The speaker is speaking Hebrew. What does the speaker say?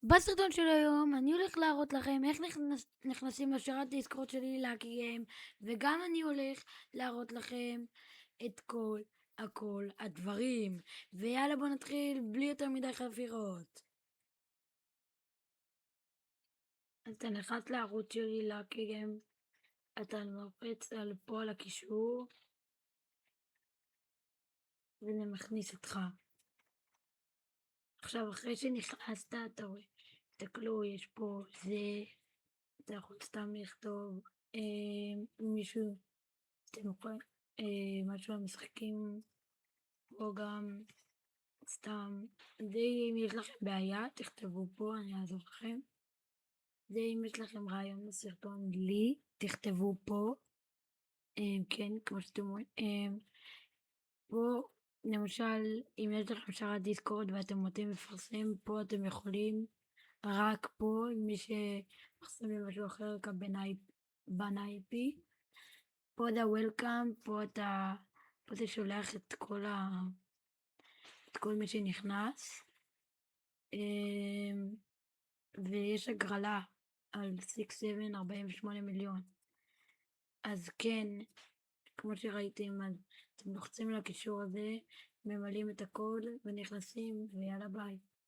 בסרטון של היום אני הולך להראות לכם איך נכנסים לשרת דיסקורד שלי לאקי גיים, וגם אני הולך להראות לכם את כל הדברים. ויאללה, בוא נתחיל בלי יותר מדי חפירות. אז אתה נכנס לערוץ שלי לאקי גיים, אתה לוחץ על פה על הקישור וזה מכניס אותך. עכשיו אחרי שנכנסת אתה רואה, תסתכלו, יש פה זה, אתה יכול סתם לכתוב מישהו, אתם יכולים משהו המשחקים, או גם סתם, זה אם יש לכם בעיה תכתבו פה, אני אעזור לכם. זה אם יש לכם רעיון לסרטון לי, תכתבו פה, כן, כמו שאתם רואים. פה למשל, אם יש לכם שרת דיסקורד ואתם רוצים לפרסם, פה אתם יכולים, רק פה, אם מי שמפרסם למשהו אחר בנה IP, פה זה וולקאם, פה אתה שולח את כל מי שנכנס, ויש הגרלה על 6-7 48 מיליון. אז כן, כמו שראיתם, אז אתם לוחצים על הקישור הזה, ממלאים את הקוד ונכנסים, ויאללה ביי.